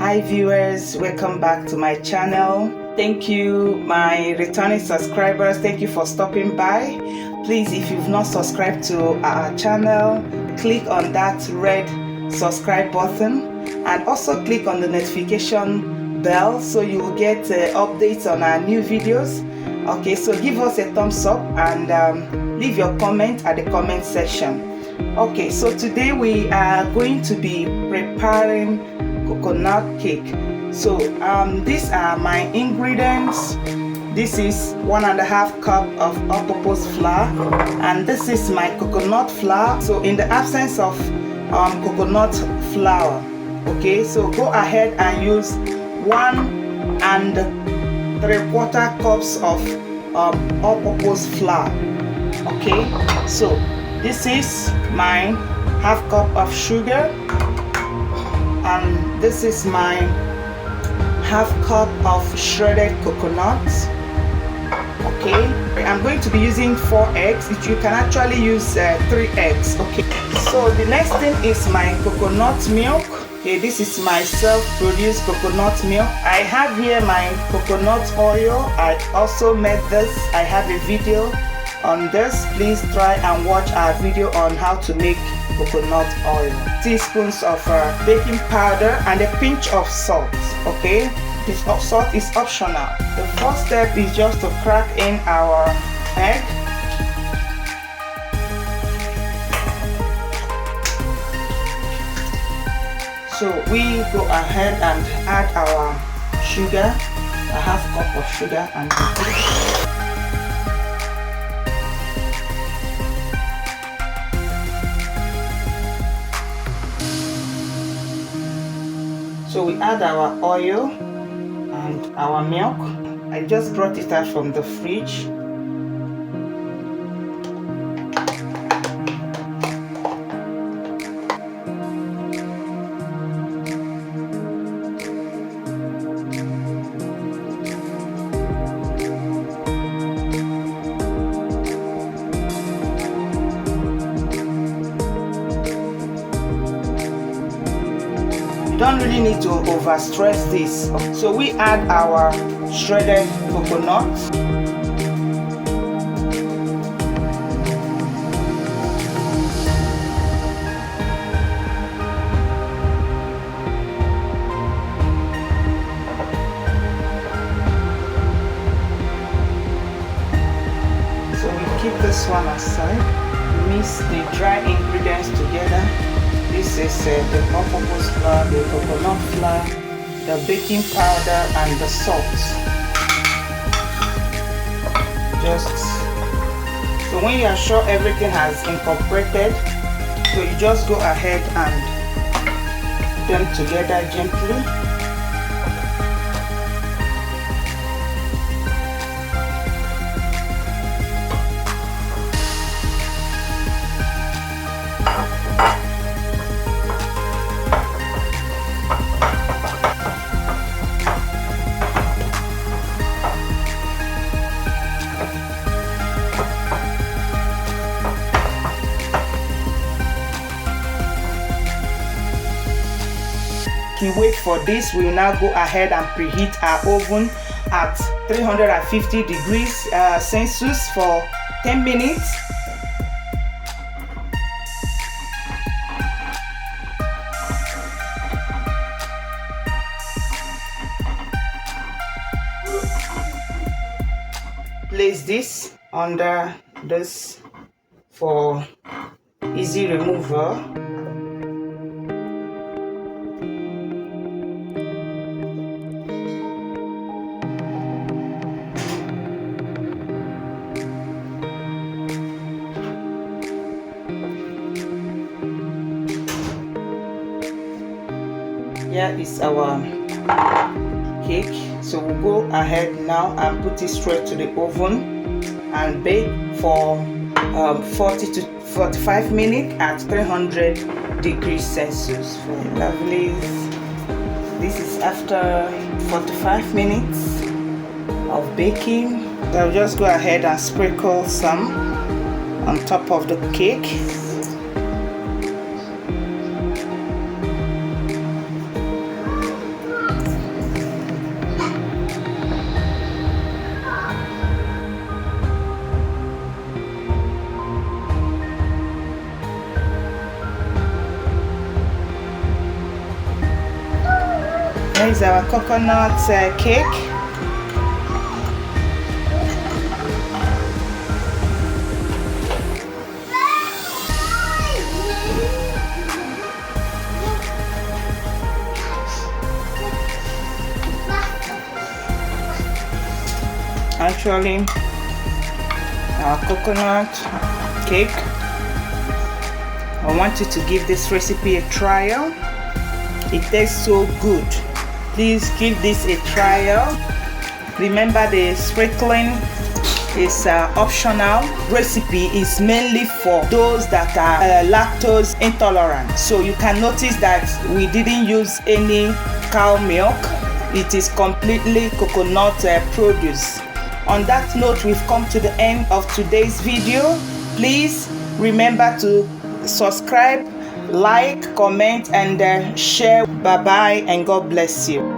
Hi viewers, welcome back to my channel. Thank you my returning subscribers, thank you for stopping by. Please, if you've not subscribed to our channel, click on that red subscribe button and also click on the notification bell so you will get updates on our new videos. Okay, so give us a thumbs up and leave your comment at the comment section. Okay, so today we are going to be preparing coconut cake. So these are my ingredients. This is 1.5 cup of all-purpose flour, and this is my coconut flour. So in the absence of coconut flour, okay, so go ahead and use 1 3/4 cups of all-purpose flour. Okay, so this is my 1/2 cup of sugar, and this is my 1/2 cup of shredded coconut. Okay, I'm going to be using 4 eggs. You can actually use 3 eggs. Okay, so the next thing is my coconut milk. Okay, this is my self-produced coconut milk. I have here my coconut oil. I also made this. I have a video on this. Please try and watch our video on how to make coconut oil. Teaspoons of baking powder and a pinch of salt. Okay, this salt is optional. The first step is just to crack in our egg. So we go ahead and add our sugar, a 1/2 cup of sugar, and so we add our oil and our milk. I just brought it out from the fridge. Don't really need to over stress this. So we add our shredded coconut. So we keep this one aside. Mix the dry ingredients together. This is the all-purpose flour, the coconut flour, the baking powder, and the salt. So when you are sure everything has incorporated, so you just go ahead and put them together gently. We wait for this. We will now go ahead and preheat our oven at 350 degrees Celsius for 10 minutes. Place this under this for easy removal. Here is our cake. So we'll go ahead now and put it straight to the oven and bake for 40 to 45 minutes at 300 degrees Celsius. Lovely. This is after 45 minutes of baking. I'll just go ahead and sprinkle some on top of the cake. Here is our coconut cake. Actually, our coconut cake, I want you to give this recipe a trial. It tastes so good. Please give this a trial. Remember, the sprinkling is optional. Recipe is mainly for those that are lactose intolerant. So you can notice that we didn't use any cow milk. It is completely coconut produce. On that note, we've come to the end of today's video. Please remember to subscribe, like, comment, and share. Bye bye, and God bless you.